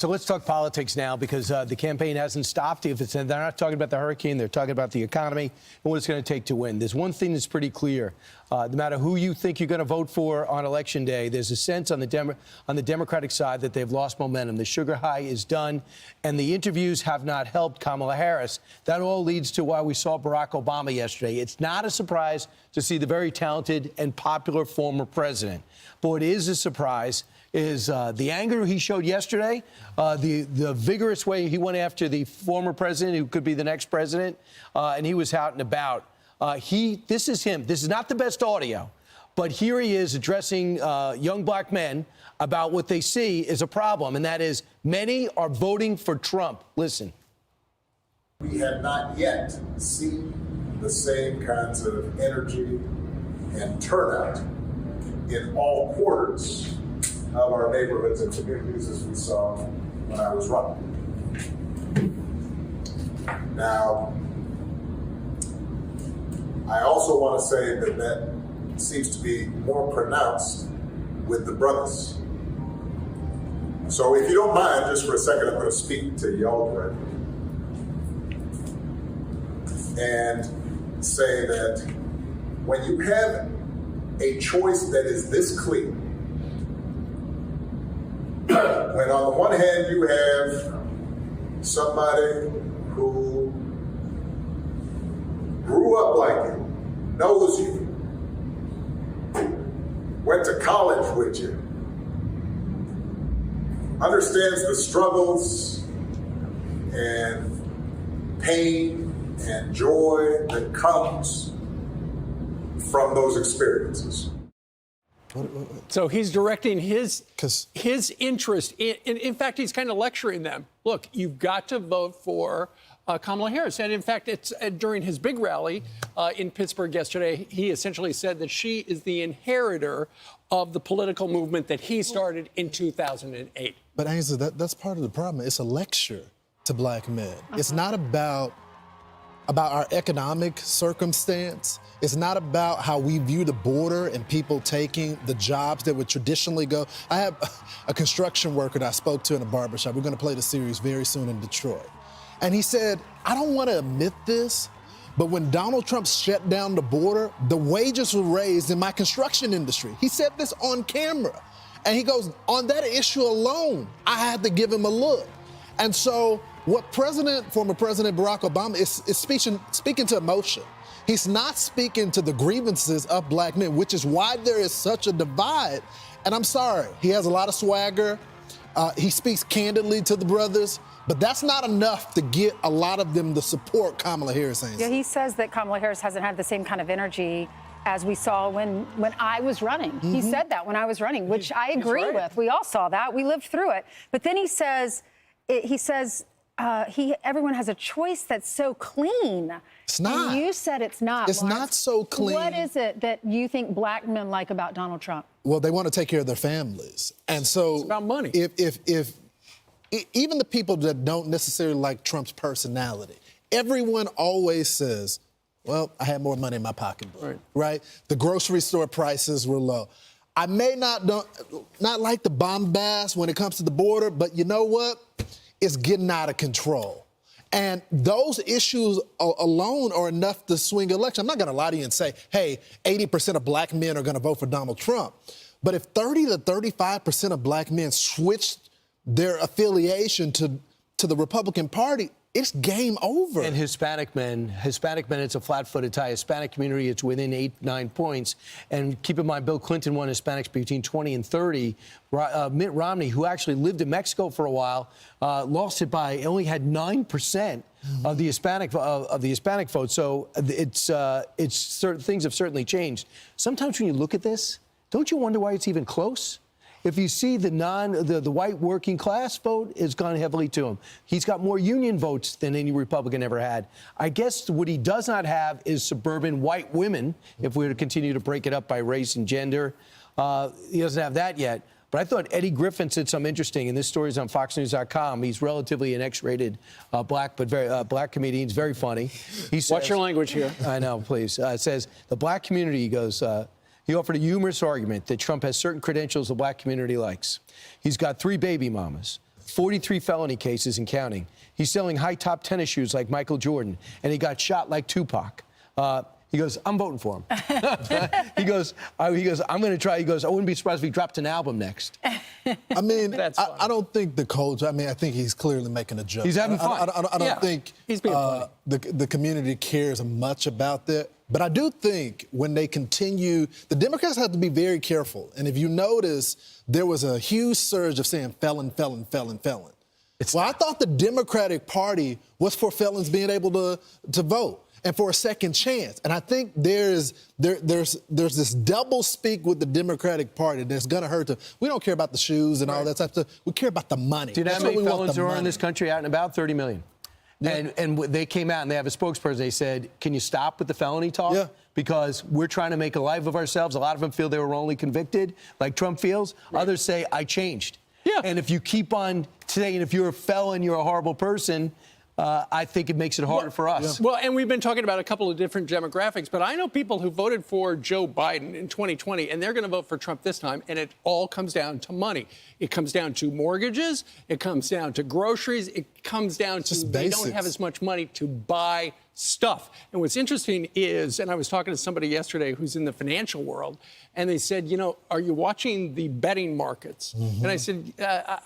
So let's talk politics now, because the campaign hasn't stopped. They're not talking about the hurricane, they're talking about the economy and what it's going to take to win. There's one thing that's pretty clear. No matter who you think you're going to vote for on Election Day, there's a sense on the Democratic side that they've lost momentum. The sugar high is done, and the interviews have not helped Kamala Harris. That all leads to why we saw Barack Obama yesterday. It's not a surprise to see the very talented and popular former president. But what is a surprise is the anger he showed yesterday, the vigorous way he went after the former president, who could be the next president, and he was out and about. This is him. This is not the best audio, but here he is addressing young black men about what they see as a problem, and that is many are voting for Trump. Listen. We have not yet seen the same kinds of energy and turnout in all quarters of our neighborhoods and communities as we saw when I was running. Now, I also want to say that that seems to be more pronounced with the brothers. So if you don't mind, just for a second, I'm going to speak to y'all directly and say that when you have a choice that is this clear, when on the one hand you have somebody who grew up like you, knows you, went to college with you, understands the struggles and pain and joy that comes from those experiences. So he's directing his interest. In fact, he's kind of lecturing them. Look, you've got to vote for Kamala Harris. And in fact, it's during his big rally in Pittsburgh yesterday, he essentially said that she is the inheritor of the political movement that he started in 2008. But Ainsley, that's part of the problem. It's a lecture to black men. It's not about our economic circumstance. It's not about how we view the border and people taking the jobs that would traditionally go. I have a construction worker that I spoke to in a barbershop. We're going to play the series very soon in Detroit. And he said, I don't want to admit this, but when Donald Trump shut down the border, the wages were raised in my construction industry. He said this on camera. And he goes, on that issue alone, I had to give him a look. And so what former President Barack Obama is speaking to emotion. He's not speaking to the grievances of black men, which is why there is such a divide. And I'm sorry, he has a lot of swagger. He speaks candidly to the brothers, but that's not enough to get a lot of them to support Kamala Harris. Yeah, he says that Kamala Harris hasn't had the same kind of energy as we saw when I was running. He said that when I was running, which I agree with. We all saw that. We lived through it. But then he says, everyone has a choice that's so clean. It's not. And you said it's not. It's Lawrence. not so clean. What is it that you think black men like about Donald Trump? Well, they want to take care of their families. And so it's about money. If even the people that don't necessarily like Trump's personality, everyone always says, well, I had more money in my pocketbook, right? The grocery store prices were low. I may not like the bombast when it comes to the border, but you know what? It's getting out of control. And those issues alone are enough to swing an election. I'm not going to lie to you and say, hey, 80% of black men are going to vote for Donald Trump. But if 30 to 35% of black men switched their affiliation to the Republican Party, it's game over. And Hispanic men, it's a flat-footed tie. Hispanic community, it's within 8-9 points. And keep in mind, Bill Clinton won Hispanics between 20 and 30. Mitt Romney, who actually lived in Mexico for a while, lost it by only had 9% of the Hispanic vote. So things have certainly changed. Sometimes when you look at this, don't you wonder why it's even close? If you see the white working class vote has gone heavily to him. He's got more union votes than any Republican ever had. I guess what he does not have is suburban white women, if we were to continue to break it up by race and gender. He doesn't have that yet. But I thought Eddie Griffin said something interesting, and this story is on FoxNews.com. He's relatively an X-rated black comedian. He's very funny. He says, watch your language here. I know, please. It says, the black community, he goes, he offered a humorous argument that Trump has certain credentials the black community likes. He's got 3 baby mamas, 43 felony cases and counting. He's selling high-top tennis shoes like Michael Jordan, and he got shot like Tupac. He goes, I'm voting for him. he goes, I'm going to try. He goes, I wouldn't be surprised if he dropped an album next. I mean, I don't think the coach, I mean, I think he's clearly making a joke. He's having fun. I don't think he's being funny. The community cares much about that. But I do think when they continue, the Democrats have to be very careful. And if you notice, there was a huge surge of saying felon, felon, felon, felon. Well, I thought the Democratic Party was for felons being able to vote and for a second chance. And I think there's this double speak with the Democratic Party that's going to hurt them. We don't care about the shoes and all that type of stuff. We care about the money. Do you know how many felons there are in this country out and about? 30 million. Yeah. And they came out and they have a spokesperson. They said, can you stop with the felony talk? Yeah. Because we're trying to make a life of ourselves. A lot of them feel they were only convicted, like Trump feels. Right. Others say, I changed. Yeah. And if you keep on saying if you're a felon, you're a horrible person, I think it makes it harder for us. Yeah. Well, and we've been talking about a couple of different demographics, but I know people who voted for Joe Biden in 2020, and they're going to vote for Trump this time, and it all comes down to money. It comes down to mortgages. It comes down to groceries. It comes down to they don't have as much money to buy stuff. And what's interesting is, and I was talking to somebody yesterday who's in the financial world, and they said, you know, are you watching the betting markets? Mm-hmm. And I said,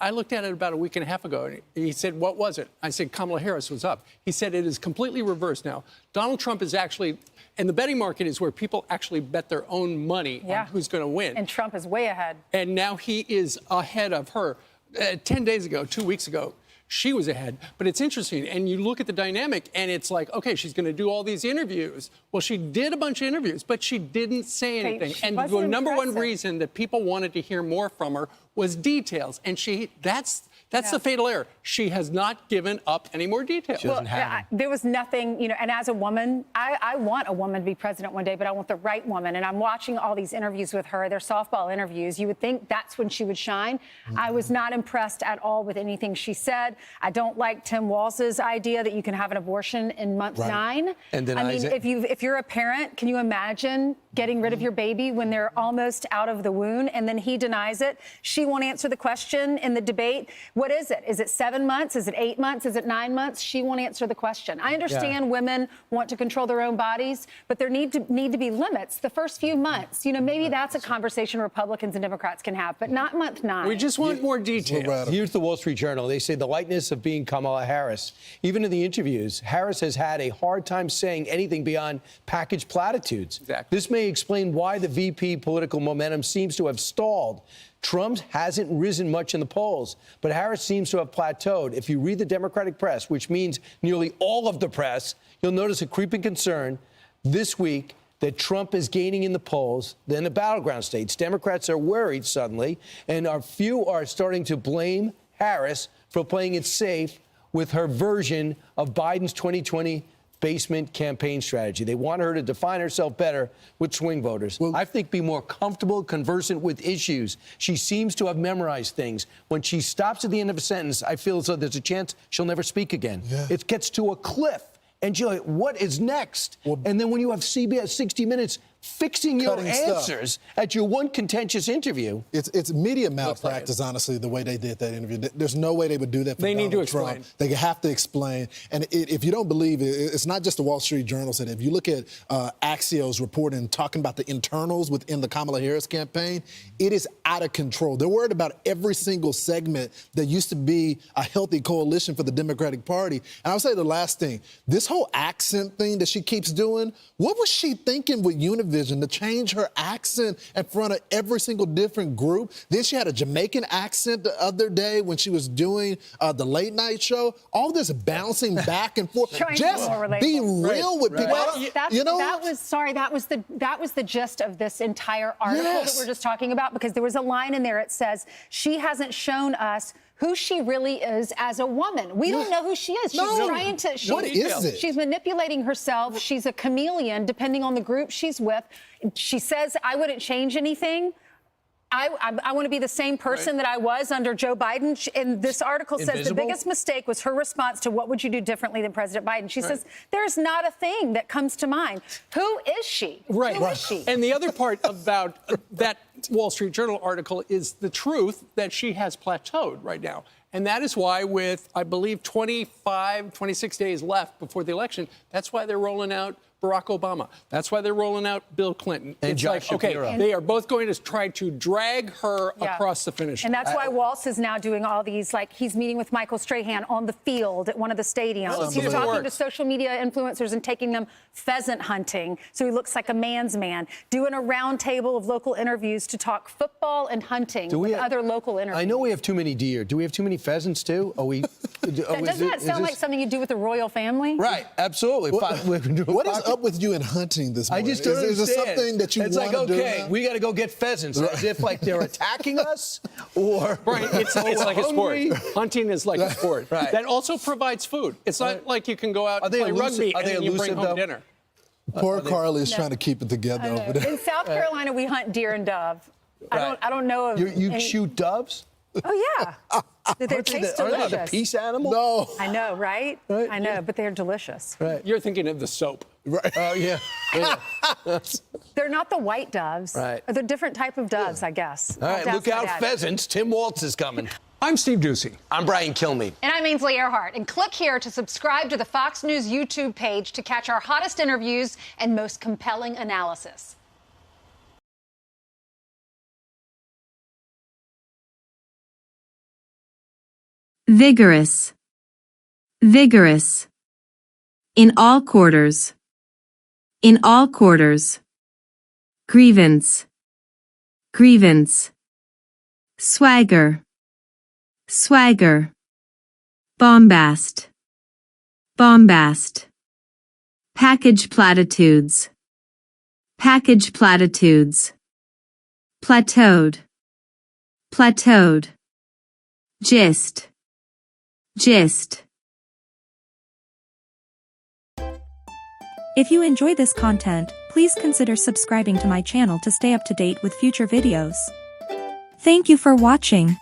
I looked at it about a week and a half ago. And he said, what was it? I said, Kamala Harris was up. He said, it is completely reversed now. Donald Trump is actually, and the betting market is where people actually bet their own money on who's going to win. And Trump is way ahead. And now he is ahead of her. 10 days ago, 2 weeks ago, she was ahead. But it's interesting. And you look at the dynamic, and it's like, OK, she's going to do all these interviews. Well, she did a bunch of interviews, but she didn't say anything. And the number one reason that people wanted to hear more from her was details. And that's the fatal error. She has not given up any more details. She doesn't have there was nothing, you know, and as a woman, I want a woman to be president one day, but I want the right woman. And I'm watching all these interviews with her. They're softball interviews. You would think that's when she would shine. Mm-hmm. I was not impressed at all with anything she said. I don't like Tim Walz's idea that you can have an abortion in month 9. And then if you're a parent, can you imagine getting rid of your baby when they're almost out of the womb, and then he denies it? She won't answer the question in the debate. What is it? Is it 7 months? Is it 8 months? Is it 9 months? She won't answer the question. I understand women want to control their own bodies, but there need to be limits. The first few months, you know, maybe that's a conversation Republicans and Democrats can have, but not month 9. We just want more detail. Here's the Wall Street Journal. They say the lightness of being Kamala Harris. Even in the interviews, Harris has had a hard time saying anything beyond packaged platitudes. Exactly. This may explain why the VP political momentum seems to have stalled. Trump hasn't risen much in the polls, but Harris seems to have plateaued. If you read the Democratic press, which means nearly all of the press, you'll notice a creeping concern this week that Trump is gaining in the polls. Then the battleground states, Democrats are worried suddenly, and a few are starting to blame Harris for playing it safe with her version of Biden's 2020 basement campaign strategy. They want her to define herself better with swing voters. Well, I think be more comfortable, conversant with issues. She seems to have memorized things. When she stops at the end of a sentence, I feel as though there's a chance she'll never speak again. Yeah. It gets to a cliff, and you're like, what is next? Well, and then when you have CBS 60 Minutes fixing your answers at your one contentious interview. It's media malpractice, honestly, the way they did that interview. There's no way they would do that for They Donald need to Trump. explain. They have to explain. And if you don't believe it, it's not just the Wall Street Journal said it. If you look at Axios reporting, talking about the internals within the Kamala Harris campaign, it is out of control. They're worried about every single segment that used to be a healthy coalition for the Democratic Party. And I'll say the last thing, this whole accent thing that she keeps doing, what was she thinking with Univision to change her accent in front of every single different group? Then she had a Jamaican accent the other day when she was doing the late night show. All this bouncing back and forth. Just be real with people. Well, that was the gist of this entire article that we're just talking about, because there was a line in there. It says she hasn't shown us who she really is as a woman. We don't know who she is. She's trying to. What is it? She's manipulating herself. She's a chameleon, depending on the group she's with. She says, "I wouldn't change anything. I want to be the same person that I was under Joe Biden." And this article says the biggest mistake was her response to what would you do differently than President Biden. She says, there's not a thing that comes to mind. Who is she? Right. Who is she? And the other part about that Wall Street Journal article is the truth that she has plateaued right now. And that is why with, I believe, 26 days left before the election, that's why they're rolling out Barack Obama. That's why they're rolling out Bill Clinton. And it's Josh like, okay, Shapiro. they are both going to try to drag her across the finish line. And that's why Waltz is now doing all these, like he's meeting with Michael Strahan on the field at one of the stadiums. He's talking to social media influencers and taking them pheasant hunting, so he looks like a man's man, doing a round table of local interviews to talk football and hunting with other local interviews. I know we have too many deer. Do we have too many pheasants, too? Are we... Doesn't that sound like something you do with the royal family? Right, absolutely. What is up with you in hunting this morning? I just don't understand. Is there something that you want to do? It's like, okay, we got to go get pheasants. As if like they're attacking us, or Brian, it's like a sport. Hunting is like a sport. Right. That also provides food. It's not like you can go out and play rugby and then you bring home dinner. Poor Carly is trying to keep it together over there. In South Carolina, we hunt deer and dove. I don't know of you shoot doves. Oh yeah, they taste Aren't they delicious. a peace animal? No. I know, right? I know, but they're delicious. Right. You're thinking of the soap. Right. Oh yeah. They're not the white doves. Right. They're a different type of doves, I guess. All right, look out, pheasants. Tim Waltz is coming. I'm Steve Doocy. I'm Brian Kilmeade. And I'm Ainsley Earhart. And click here to subscribe to the Fox News YouTube page to catch our hottest interviews and most compelling analysis. Vigorous. Vigorous. In all quarters. In all quarters. Grievance. Grievance. Swagger. Swagger. Bombast. Bombast. Package platitudes. Package platitudes. Plateaued. Plateaued. Gist. Gist. If you enjoy this content, please consider subscribing to my channel to stay up to date with future videos. Thank you for watching.